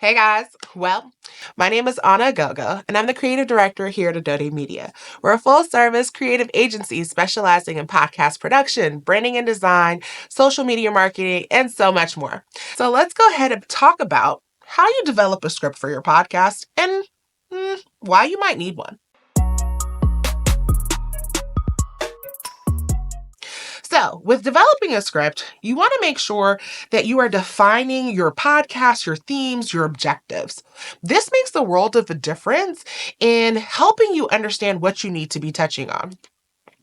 Hey guys. Well, my name is Anna Gogo, and I'm the creative director here at Adode Media. We're a full-service creative agency specializing in podcast production, branding and design, social media marketing, and so much more. So let's go ahead and talk about how you develop a script for your podcast and why you might need one. So, with developing a script, you want to make sure that you are defining your podcast, your themes, your objectives. This makes the world of a difference in helping you understand what you need to be touching on.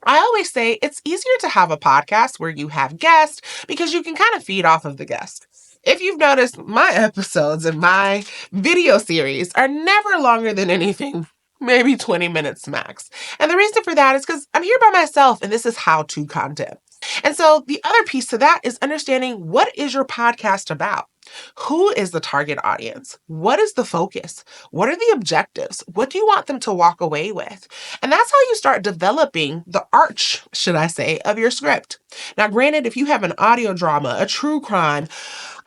I always say it's easier to have a podcast where you have guests because you can kind of feed off of the guest. If you've noticed, my episodes and my video series are never longer than anything, maybe 20 minutes max. And the reason for that is because I'm here by myself and this is how-to content. And so the other piece to that is understanding, what is your podcast about? Who is the target audience? What is the focus? What are the objectives? What do you want them to walk away with? And that's how you start developing the arch, should I say, of your script. Now, granted, if you have an audio drama, a true crime,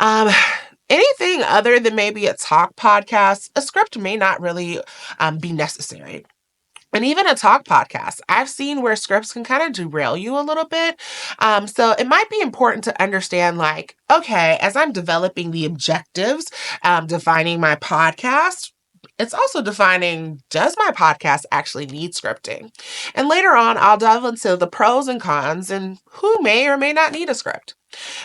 anything other than maybe a talk podcast, a script may not really be necessary. And even a talk podcast, I've seen where scripts can kind of derail you a little bit. So it might be important to understand, like, okay, as I'm developing the objectives, defining my podcast, it's also defining, does my podcast actually need scripting? And later on, I'll delve into the pros and cons and who may or may not need a script.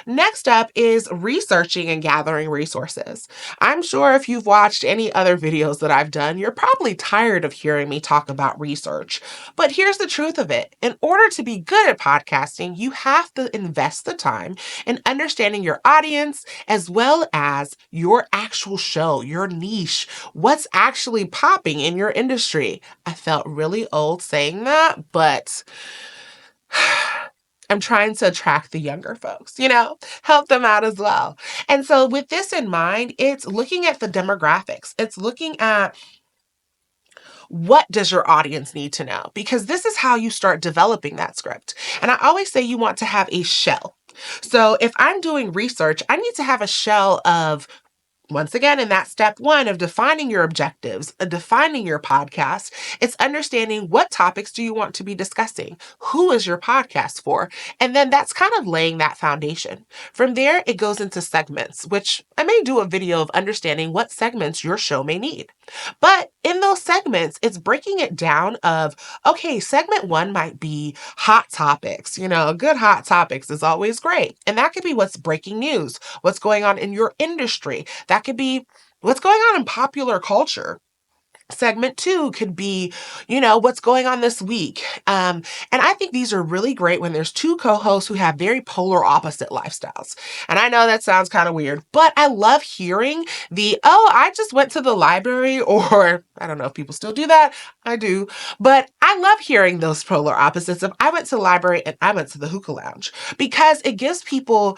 Next up is researching and gathering resources. I'm sure if you've watched any other videos that I've done, you're probably tired of hearing me talk about research. But here's the truth of it. In order to be good at podcasting, you have to invest the time in understanding your audience as well as your actual show, your niche, what's actually popping in your industry. I felt really old saying that, but I'm trying to attract the younger folks, help them out as well. And so with this in mind, it's looking at the demographics. It's looking at, what does your audience need to know? Because this is how you start developing that script. And I always say you want to have a shell. So if I'm doing research, I need to have a shell of, once again, in that step one of defining your objectives, defining your podcast, it's understanding what topics do you want to be discussing? Who is your podcast for? And then that's kind of laying that foundation. From there, it goes into segments, which I may do a video of understanding what segments your show may need. But in those segments, it's breaking it down of, okay, segment one might be hot topics. Good hot topics is always great. And that could be what's breaking news, what's going on in your industry. That could be what's going on in popular culture. Segment two could be, what's going on this week. And I think these are really great when there's two co-hosts who have very polar opposite lifestyles. And I know that sounds kind of weird, but I love hearing I just went to the library, or I don't know if people still do that. I do. But I love hearing those polar opposites of, I went to the library and I went to the hookah lounge, because it gives people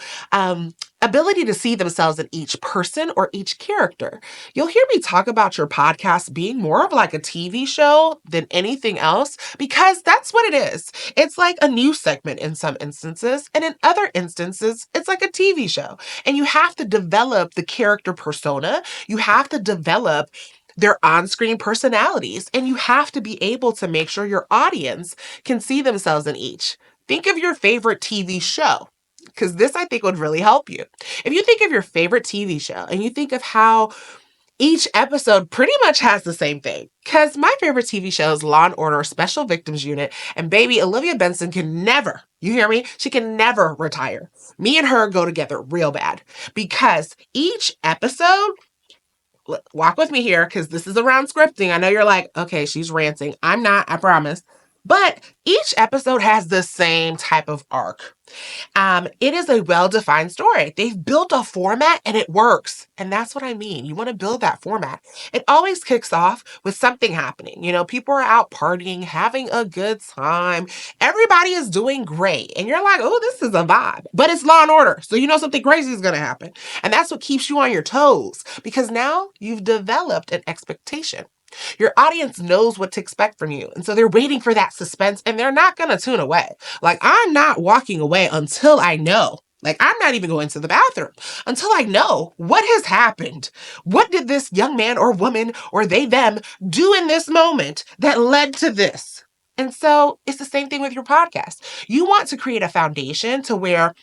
ability to see themselves in each person or each character. You'll hear me talk about your podcast being more of like a TV show than anything else, because that's what it is. It's like a news segment in some instances, and in other instances, it's like a TV show. And you have to develop the character persona. You have to develop their on-screen personalities, and you have to be able to make sure your audience can see themselves in each. Think of your favorite TV show, because this, I think, would really help you. If you think of your favorite TV show and you think of how each episode pretty much has the same thing, because my favorite TV show is Law & Order Special Victims Unit, and baby, Olivia Benson can never, you hear me? She can never retire. Me and her go together real bad, because each episode, walk with me here, because this is around scripting. I know you're like, okay, she's ranting. I'm not, I promise. But each episode has the same type of arc. It is a well-defined story. They've built a format and it works. And that's what I mean. You want to build that format. It always kicks off with something happening. People are out partying, having a good time. Everybody is doing great. And you're like, oh, this is a vibe. But it's Law & Order. So you know something crazy is going to happen. And that's what keeps you on your toes, because now you've developed an expectation. Your audience knows what to expect from you. And so they're waiting for that suspense, and they're not going to tune away. Like, I'm not walking away until I know Like, I'm not even going to the bathroom until I know what has happened. What did this young man or woman or they, them do in this moment that led to this? And so it's the same thing with your podcast. You want to create a foundation to where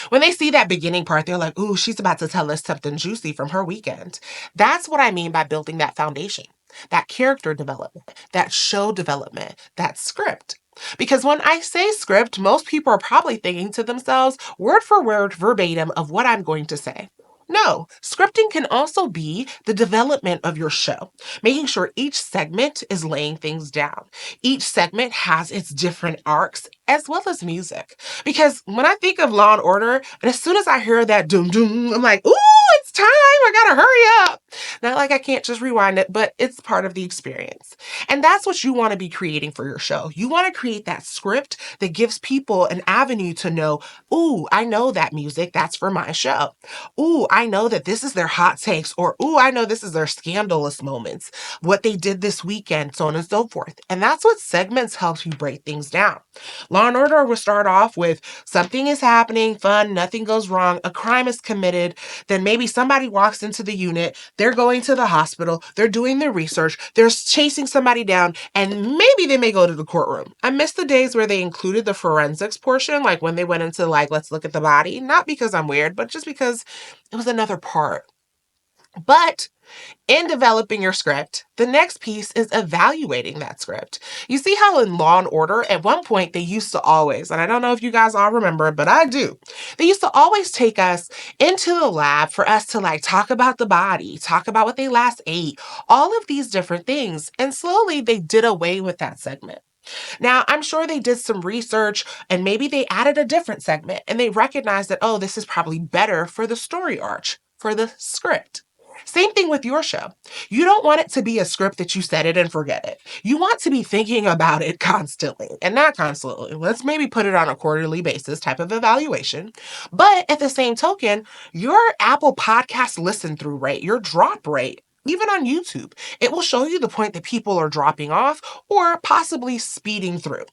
when they see that beginning part, they're like, ooh, she's about to tell us something juicy from her weekend. That's what I mean by building that foundation, that character development, that show development, that script. Because when I say script, most people are probably thinking to themselves, word for word, verbatim of what I'm going to say. No, scripting can also be the development of your show, making sure each segment is laying things down. Each segment has its different arcs as well as music. Because when I think of Law and Order, and as soon as I hear that doom doom, I'm like, ooh, it's time. I gotta hurry up. Not like I can't just rewind it, but it's part of the experience. And that's what you want to be creating for your show. You want to create that script that gives people an avenue to know, ooh, I know that music. That's for my show. Ooh, I know that this is their hot takes, or ooh, I know this is their scandalous moments, what they did this weekend, so on and so forth. And that's what segments helps you break things down. Law and Order will start off with something is happening, fun, nothing goes wrong, a crime is committed, then maybe somebody walks into the unit, they're going to the hospital, they're doing their research, they're chasing somebody down, and maybe they may go to the courtroom. I miss the days where they included the forensics portion, like when they went into like, let's look at the body, not because I'm weird, but just because it was another part. But in developing your script, the next piece is evaluating that script. You see how in Law and Order, at one point, they used to always, and I don't know if you guys all remember, but I do, they used to always take us into the lab for us to like talk about the body, talk about what they last ate, all of these different things. And slowly they did away with that segment. Now, I'm sure they did some research and maybe they added a different segment and they recognized that, oh, this is probably better for the story arch, for the script. Same thing with your show. You don't want it to be a script that you set it and forget it. You want to be thinking about it constantly, and not constantly. Let's maybe put it on a quarterly basis type of evaluation. But at the same token, your Apple Podcast listen through rate, your drop rate, even on YouTube, it will show you the point that people are dropping off or possibly speeding through.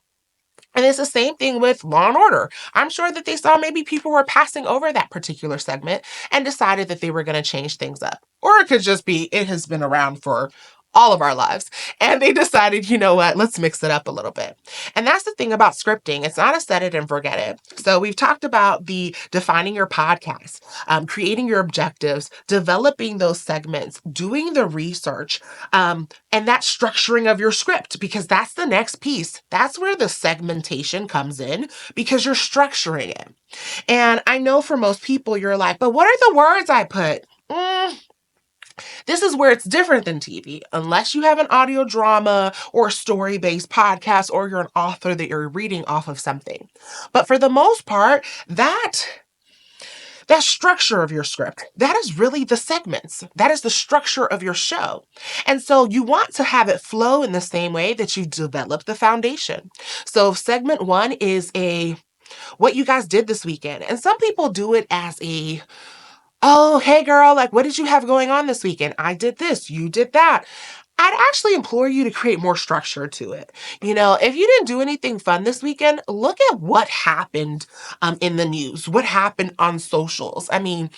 And it's the same thing with Law and Order. I'm sure that they saw maybe people were passing over that particular segment and decided that they were going to change things up. Or it could just be, it has been around for all of our lives. And they decided, you know what, let's mix it up a little bit. And that's the thing about scripting. It's not a set it and forget it. So we've talked about the defining your podcast, creating your objectives, developing those segments, doing the research, and that structuring of your script, because that's the next piece. That's where the segmentation comes in because you're structuring it. And I know for most people, you're like, but what are the words I put? This is where it's different than TV. Unless you have an audio drama or story-based podcast or you're an author that you're reading off of something. But for the most part, that structure of your script, that is really the segments. That is the structure of your show. And so you want to have it flow in the same way that you develop the foundation. So segment one is what you guys did this weekend. And some people do it as oh, hey girl, like what did you have going on this weekend? I did this, you did that. I'd actually implore you to create more structure to it. You know, if you didn't do anything fun this weekend, look at what happened in the news, what happened on socials. I mean,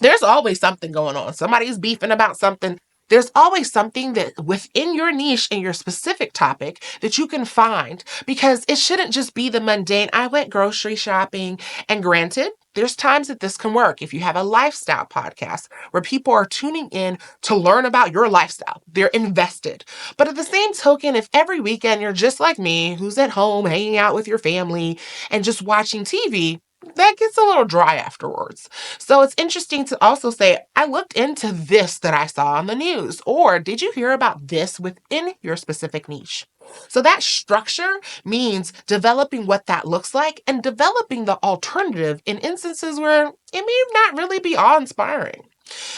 there's always something going on. Somebody's beefing about something. There's always something that within your niche and your specific topic that you can find, because it shouldn't just be the mundane, I went grocery shopping. And granted, there's times that this can work. If you have a lifestyle podcast where people are tuning in to learn about your lifestyle, they're invested. But at the same token, if every weekend you're just like me, who's at home hanging out with your family and just watching TV, that gets a little dry afterwards. So it's interesting to also say, I looked into this that I saw on the news, or did you hear about this within your specific niche? So that structure means developing what that looks like and developing the alternative in instances where it may not really be awe-inspiring.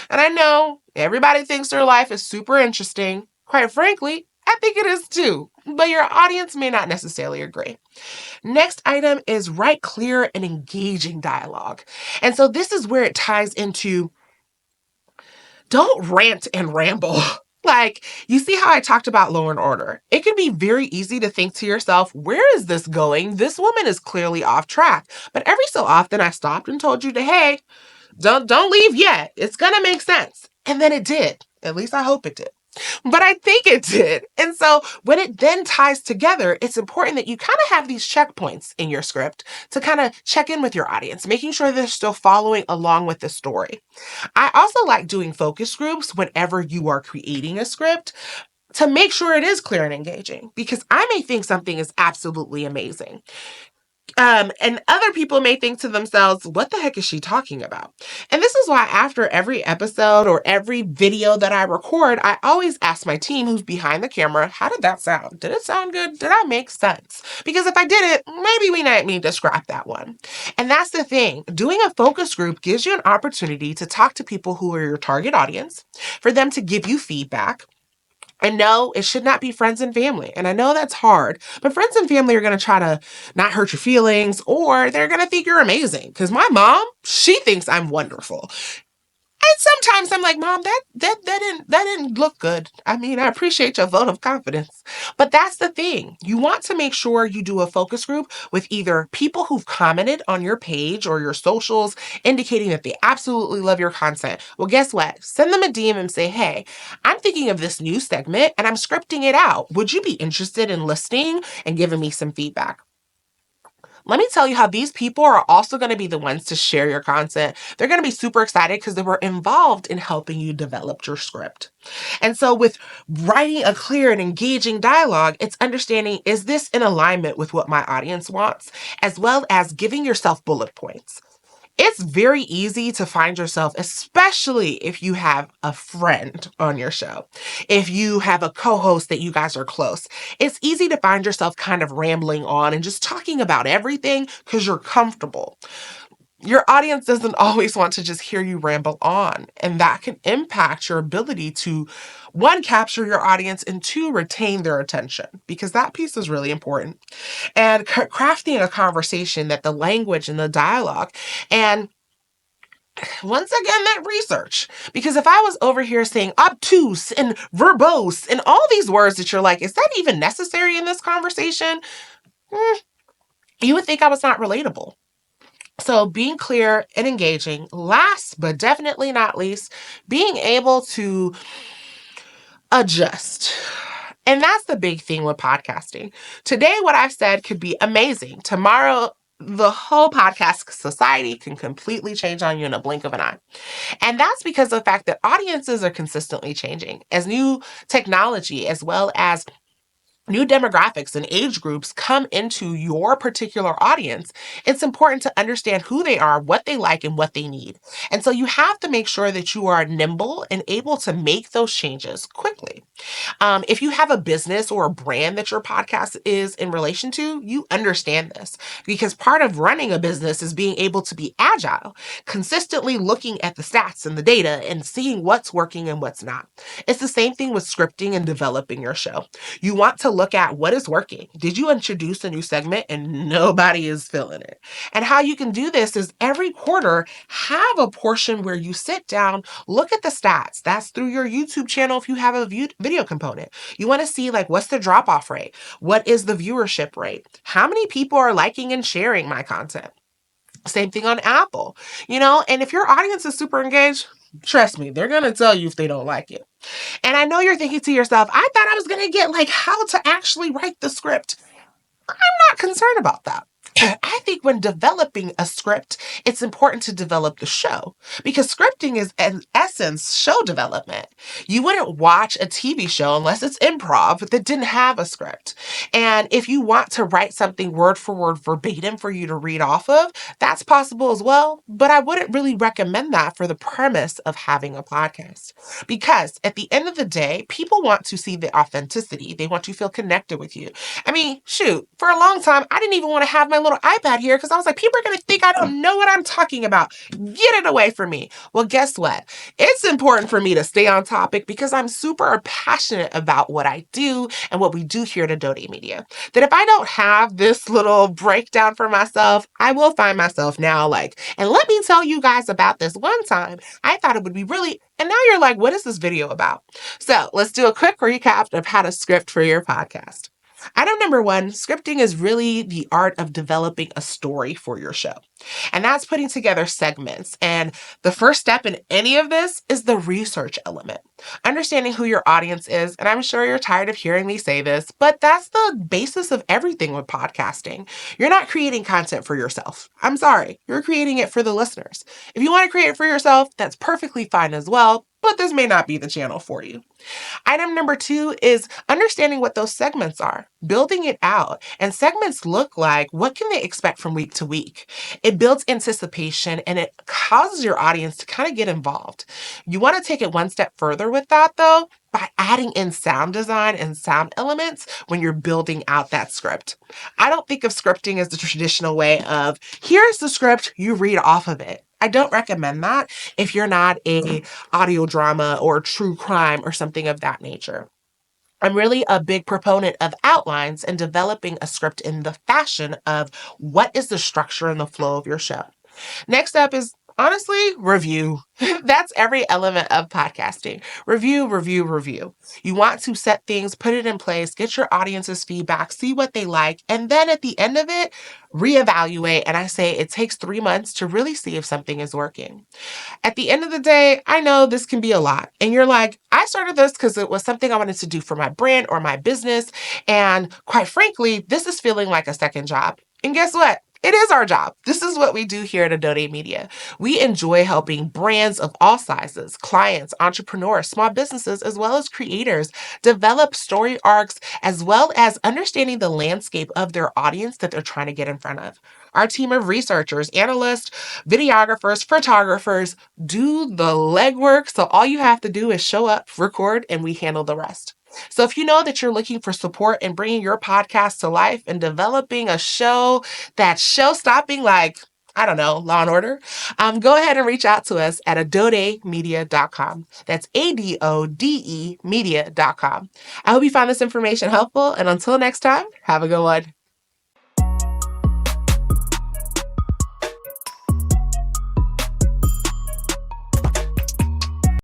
And I know everybody thinks their life is super interesting. Quite frankly, I think it is too, but your audience may not necessarily agree. Next item is write clear and engaging dialogue. And so this is where it ties into don't rant and ramble. Like, you see how I talked about Law and Order? It can be very easy to think to yourself, where is this going? This woman is clearly off track. But every so often I stopped and told you to, hey, don't leave yet. It's gonna make sense. And then it did. At least I hope it did. But I think it did. And so when it then ties together, it's important that you kind of have these checkpoints in your script to kind of check in with your audience, making sure they're still following along with the story. I also like doing focus groups whenever you are creating a script to make sure it is clear and engaging, because I may think something is absolutely amazing. And other people may think to themselves, what the heck is she talking about? And this is why after every episode or every video that I record, I always ask my team who's behind the camera, how did that sound? Did it sound good? Did I make sense? Because if I didn't, maybe we might need to scrap that one. And that's the thing. Doing a focus group gives you an opportunity to talk to people who are your target audience, for them to give you feedback. And no, it should not be friends and family. And I know that's hard, but friends and family are going to try to not hurt your feelings, or they're going to think you're amazing. Because my mom, she thinks I'm wonderful. And sometimes I'm like, Mom, that didn't look good. I mean, I appreciate your vote of confidence. But that's the thing. You want to make sure you do a focus group with either people who've commented on your page or your socials, indicating that they absolutely love your content. Well, guess what? Send them a DM and say, hey, I'm thinking of this new segment and I'm scripting it out. Would you be interested in listening and giving me some feedback? Let me tell you how these people are also going to be the ones to share your content. They're going to be super excited because they were involved in helping you develop your script. And so with writing a clear and engaging dialogue, it's understanding, is this in alignment with what my audience wants, as well as giving yourself bullet points. It's very easy to find yourself, especially if you have a friend on your show, if you have a co-host that you guys are close. It's easy to find yourself kind of rambling on and just talking about everything because you're comfortable. Your audience doesn't always want to just hear you ramble on, and that can impact your ability to, one, capture your audience, and two, retain their attention, because that piece is really important. And crafting a conversation that the language and the dialogue, and once again, that research. Because if I was over here saying obtuse and verbose and all these words that you're like, is that even necessary in this conversation? You would think I was not relatable. So being clear and engaging. Last but definitely not least, being able to adjust. And that's the big thing with podcasting. Today, what I've said could be amazing. Tomorrow, the whole podcast society can completely change on you in a blink of an eye. And that's because of the fact that audiences are consistently changing as new technology, as well as new demographics and age groups come into your particular audience. It's important to understand who they are, what they like, and what they need. And so you have to make sure that you are nimble and able to make those changes quickly. If you have a business or a brand that your podcast is in relation to, you understand this, because part of running a business is being able to be agile, consistently looking at the stats and the data and seeing what's working and what's not. It's the same thing with scripting and developing your show. You want to look at what is working. Did you introduce a new segment and nobody is feeling it? And how you can do this is every quarter have a portion where you sit down, look at the stats. That's through your YouTube channel if you have a video component. You want to see, like, what's the drop off rate? What is the viewership rate? How many people are liking and sharing my content? Same thing on Apple, and if your audience is super engaged, trust me, they're going to tell you if they don't like it. And I know you're thinking to yourself, I thought I was going to get like how to actually write the script. I'm not concerned about that. I think when developing a script, it's important to develop the show, because scripting is, in essence, show development. You wouldn't watch a TV show unless it's improv that didn't have a script. And if you want to write something word for word verbatim for you to read off of, that's possible as well. But I wouldn't really recommend that for the premise of having a podcast, because at the end of the day, people want to see the authenticity. They want to feel connected with you. I mean, shoot, for a long time, I didn't even want to have my my little iPad here because I was like, people are going to think I don't know what I'm talking about. Get it away from me. Well, guess what? It's important for me to stay on topic because I'm super passionate about what I do and what we do here at Adode Media. That if I don't have this little breakdown for myself, I will find myself now like, and let me tell you guys about this one time. I thought it would be really, and now you're like, what is this video about? So let's do a quick recap of how to script for your podcast. Item number one, scripting is really the art of developing a story for your show. And that's putting together segments. And the first step in any of this is the research element. Understanding who your audience is. And I'm sure you're tired of hearing me say this, but that's the basis of everything with podcasting. You're not creating content for yourself. I'm sorry. You're creating it for the listeners. If you want to create it for yourself, that's perfectly fine as well, but this may not be the channel for you. Item number two is understanding what those segments are, building it out. And segments look like, what can they expect from week to week? It builds anticipation and it causes your audience to kind of get involved. You want to take it one step further with that though, by adding in sound design and sound elements when you're building out that script. I don't think of scripting as the traditional way of, here's the script, you read off of it. I don't recommend that if you're not a audio drama or true crime or something of that nature. I'm really a big proponent of outlines and developing a script in the fashion of what is the structure and the flow of your show. Next up is honestly, review. That's every element of podcasting. Review, review, review. You want to set things, put it in place, get your audience's feedback, see what they like, and then at the end of it, reevaluate. And I say it takes 3 months to really see if something is working. At the end of the day, I know this can be a lot. And you're like, I started this because it was something I wanted to do for my brand or my business. And quite frankly, this is feeling like a second job. And guess what? It is our job. This is what we do here at Adode Media. We enjoy helping brands of all sizes, clients, entrepreneurs, small businesses, as well as creators develop story arcs, as well as understanding the landscape of their audience that they're trying to get in front of. Our team of researchers, analysts, videographers, photographers do the legwork. So all you have to do is show up, record, and we handle the rest. So if you know that you're looking for support in bringing your podcast to life and developing a show that's show-stopping like, I don't know, Law and Order, go ahead and reach out to us at adodemedia.com. That's ADODE media.com. I hope you found this information helpful, and until next time, have a good one.